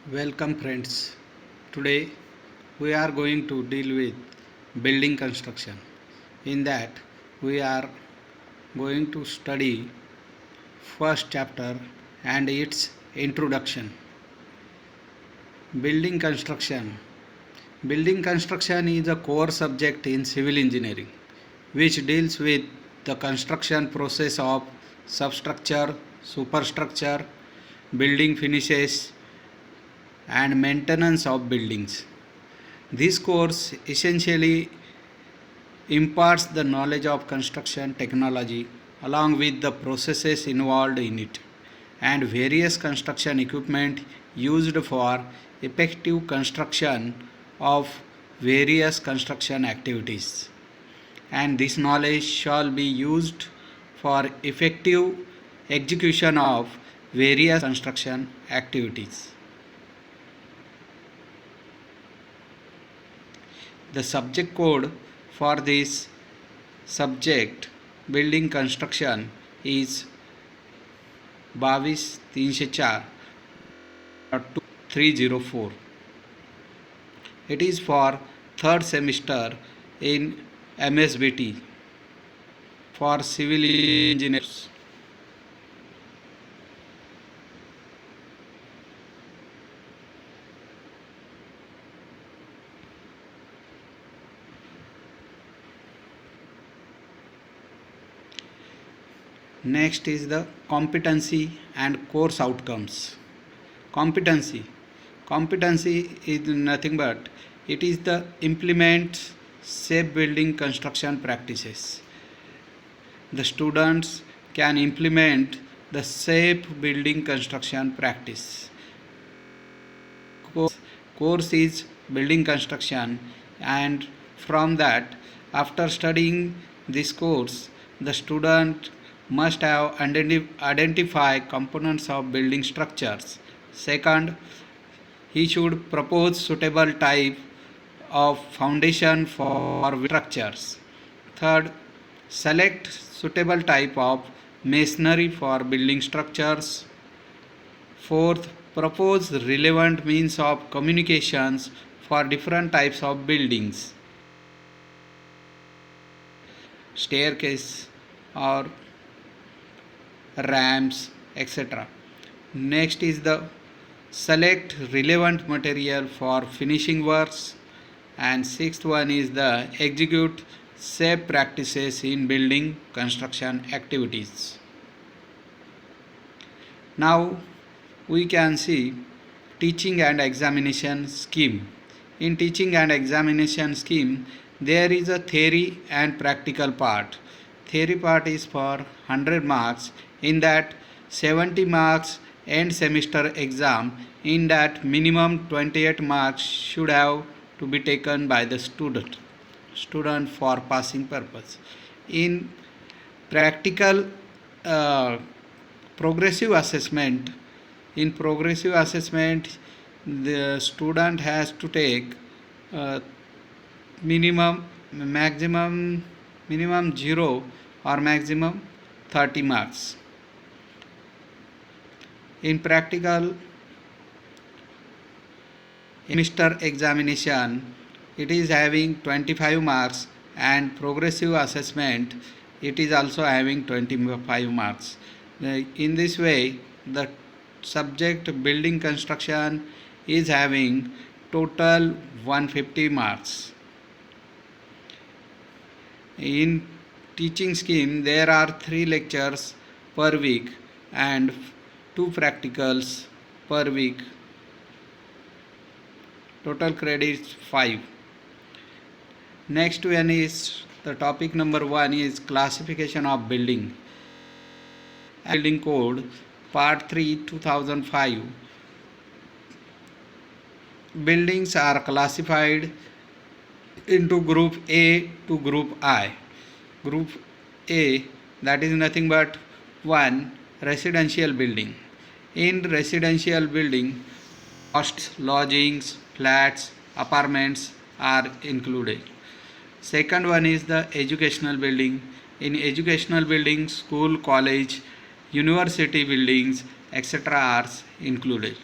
Welcome friends. Today we are going to deal with building construction. In that we are going to study first chapter and its introduction. Building construction. Building construction is a core subject in civil engineering which deals with the construction process of substructure, superstructure, building finishes and maintenance of buildings. This course essentially imparts the knowledge of construction technology along with the processes involved in it and various construction equipment used for effective construction of various construction activities. And this knowledge shall be used for effective execution of various construction activities. The subject code for this subject building construction is 22304. It is for third semester in MSBT for civil engineers. Next is the competency and course outcomes. Competency. Competency is nothing but it is the implement safe building construction practices. The students can implement the safe building construction practice. Course is building construction, and from that, after studying this course, the student must have identify components of building structures. Second, he should propose suitable type of foundation for structures. Third, select suitable type of masonry for building structures. Fourth, propose relevant means of communications for different types of buildings, staircase or ramps, etc. Next is the select relevant material for finishing works, and sixth one is the execute safe practices in building construction activities. Now we can see teaching and examination scheme. In teaching and examination scheme, there is a theory and practical part. Theory part is for 100 marks. In that 70 marks end semester exam. In that minimum 28 marks should have to be taken by the student for passing purpose. In practical progressive assessment, the student has to take minimum 0 or maximum 30 marks. In practical semester examination, it is having 25 marks, and progressive assessment it is also having 25 marks. In this way, the subject building construction is having total 150 marks. In teaching scheme, there are 3 lectures per week and 2 practicals per week. Total credits 5. Next one is the topic number 1 is classification of building. Building code part 3 2005. Buildings are classified into group A to group I. Group A, that is nothing but 1 residential building. In residential building, hostels, lodgings, flats, apartments are included. Second one is the educational building. In educational buildings, school, college, university buildings, etc. are included.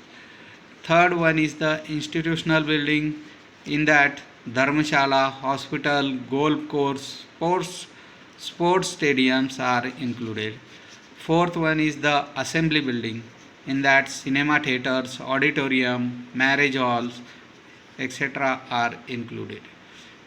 Third one is the institutional building. In that Dharmashala, hospital, golf course, sports stadiums are included. Fourth one is the assembly building. In that cinema theaters, auditorium, marriage halls, etc. are included.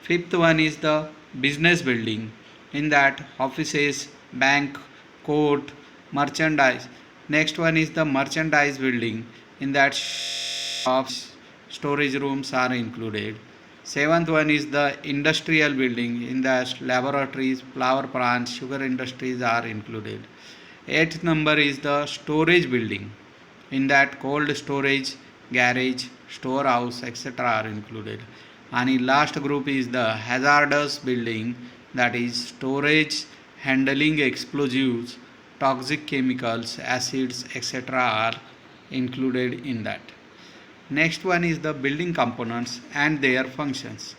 Fifth one is the business building. In that offices, bank, court, merchandise. Next one is the merchandise building. In that shops, storage rooms are included. Seventh one is the industrial building. In that laboratories, flower plants, sugar industries are included. Eighth number is the storage building. In that cold storage, garage, storehouse, etc. are included. And last group is the hazardous building, that is storage handling explosives, toxic chemicals, acids, etc. are included in that. Next one is the building components and their functions.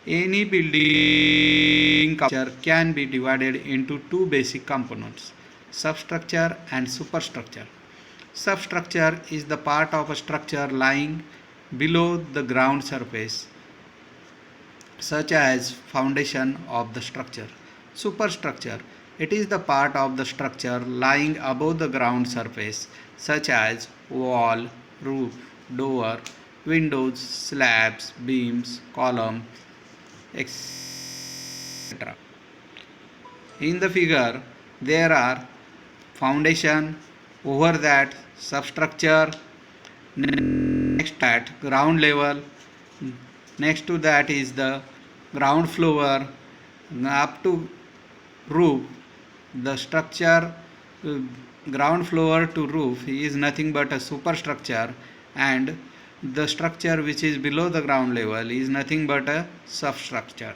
Any building structure can be divided into two basic components, substructure and superstructure. Substructure is the part of a structure lying below the ground surface, such as foundation of the structure. Superstructure, it is the part of the structure lying above the ground surface, such as wall, roof, door, windows, slabs, beams, column, etc. In the figure, there are foundation, over that substructure, next at ground level, next to that is the ground floor, up to roof. The structure ground floor to roof is nothing but a superstructure, and the structure which is below the ground level is nothing but a substructure.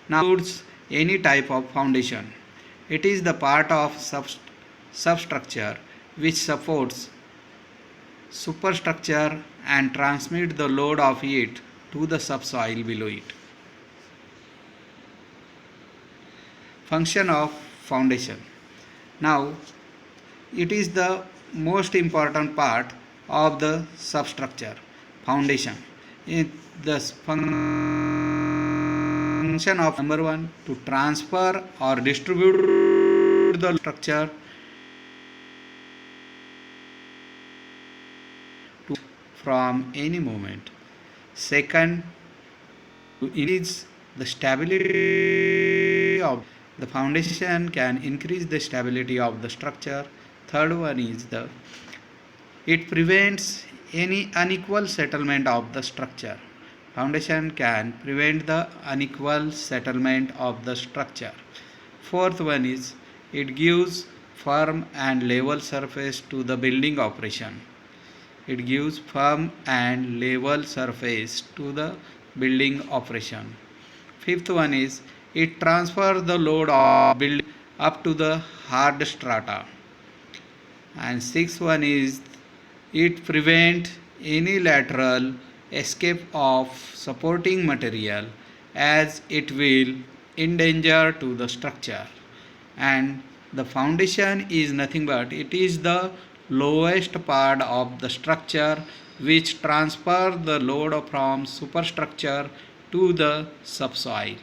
Now includes any type of foundation. It is the part of substructure which supports superstructure and transmit the load of it to the subsoil below it. Function of foundation. Now it is the most important part of the substructure, foundation. The function of number one, to transfer or distribute the structure from any moment. Second, to increase the stability of the foundation, can increase the stability of the structure. Third one is it prevents any unequal settlement of the structure. Foundation can prevent the unequal settlement of the structure. Fourth one is it gives firm and level surface to the building operation. It gives firm and level surface to the building operation. Fifth one is it transfers the load of building up to the hard strata. And sixth one is it prevents any lateral escape of supporting material, as it will endanger to the structure. And the foundation is nothing but it is the lowest part of the structure which transfers the load from superstructure to the subsoil.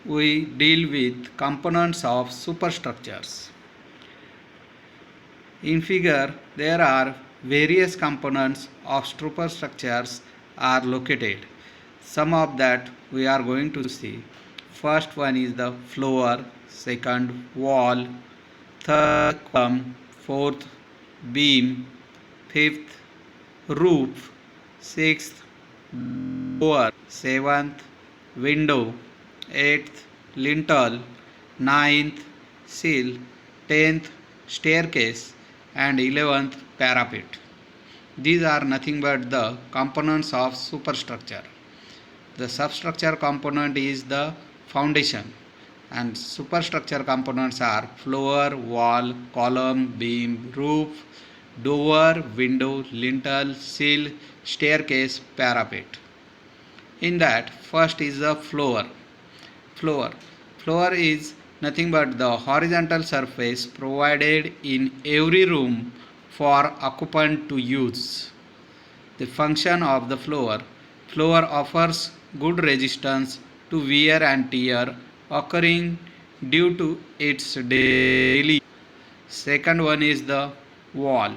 We deal with components of superstructures. In figure, there are various components of superstructures are located. Some of that we are going to see. First one is the floor, second wall, third column, fourth beam, fifth roof, sixth door, seventh window, eighth lintel, ninth sill, 10th staircase, and 11th parapet. These are nothing but the components of superstructure. The substructure component is the foundation, and superstructure components are floor, wall, column, beam, roof, door, window, lintel, sill, staircase, parapet. In that, first is the floor. Floor is nothing but the horizontal surface provided in every room for occupant to use. The function of the floor. Floor offers good resistance to wear and tear occurring due to its daily. Second one is the wall.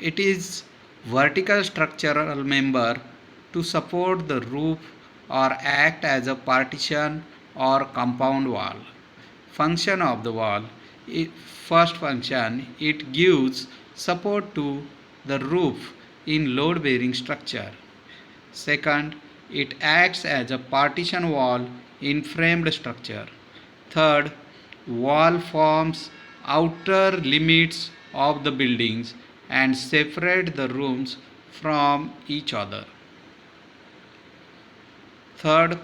It is vertical structural member to support the roof or act as a partition or compound wall. Function of the wall. First function, it gives support to the roof in load bearing structure. Second, it acts as a partition wall in framed structure. Third, wall forms outer limits of the buildings and separate the rooms from each other. Third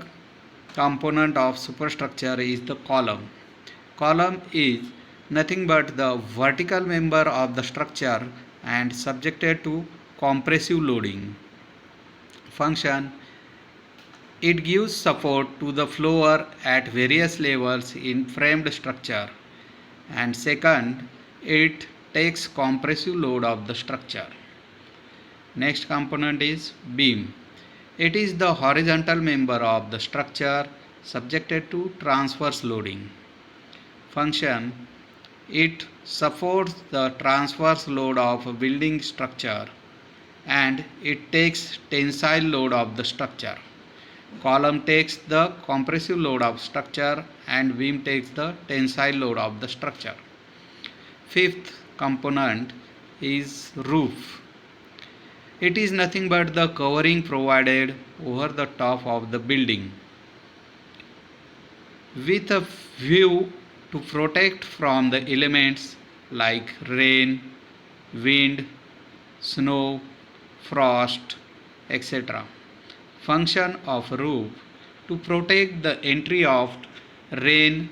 component of superstructure is the column. Column is nothing but the vertical member of the structure and subjected to compressive loading. Function, it gives support to the floor at various levels in framed structure. And second, it takes compressive load of the structure. Next component is beam. It is the horizontal member of the structure subjected to transverse loading. Function, it supports the transverse load of a building structure and it takes tensile load of the structure. Column takes the compressive load of structure and beam takes the tensile load of the structure. Fifth component is roof. It is nothing but the covering provided over the top of the building with a view to protect from the elements like rain, wind, snow, frost, etc. Function of roof, to protect the entry of rain,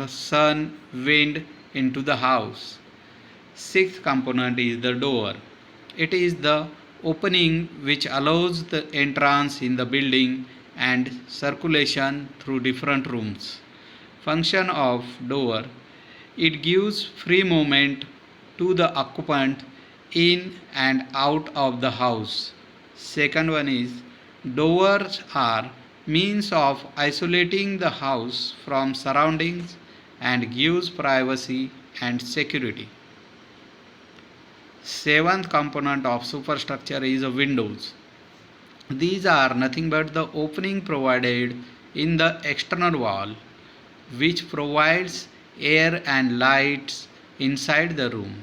sun, wind into the house. Sixth component is the door. It is the opening which allows the entrance in the building and circulation through different rooms. Function of door, it gives free movement to the occupant in and out of the house. Second one is doors are means of isolating the house from surroundings and gives privacy and security. Seventh component of superstructure is windows. These are nothing but the opening provided in the external wall which provides air and lights inside the room.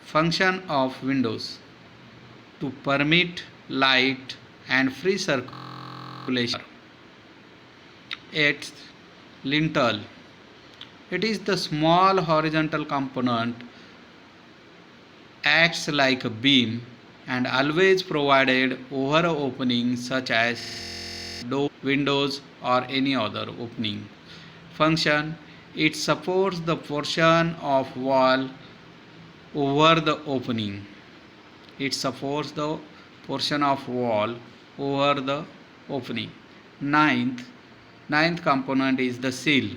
Function of windows, to permit light and free circulation. Eighth, lintel. It is the small horizontal component, acts like a beam and always provided over an opening such as door, windows or any other opening. Function, it supports the portion of wall over the opening. It supports the portion of wall over the opening. Ninth component is the sill.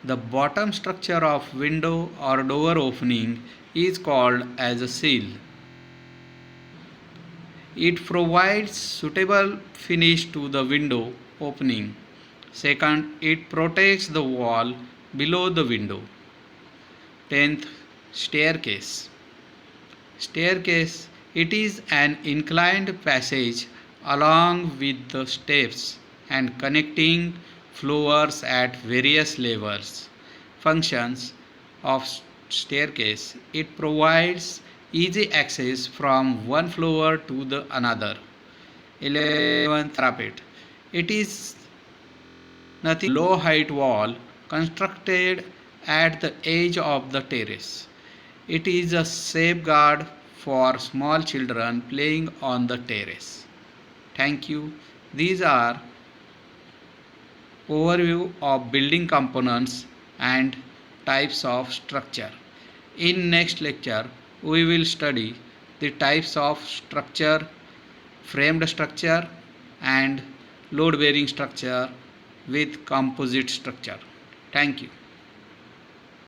The bottom structure of window or door opening is called as a sill. It provides suitable finish to the window opening. Second, it protects the wall below the window. 10th, staircase. Staircase, it is an inclined passage along with the steps and connecting floors at various levels. Functions of staircase, it provides easy access from one floor to the another. 11th, parapet. It is nothing low height wall constructed at the edge of the terrace. It is a safeguard for small children playing on the terrace. Thank you. These are overview of building components and types of structure. In next lecture, we will study the types of structure, framed structure and load bearing structure with composite structure. Thank you.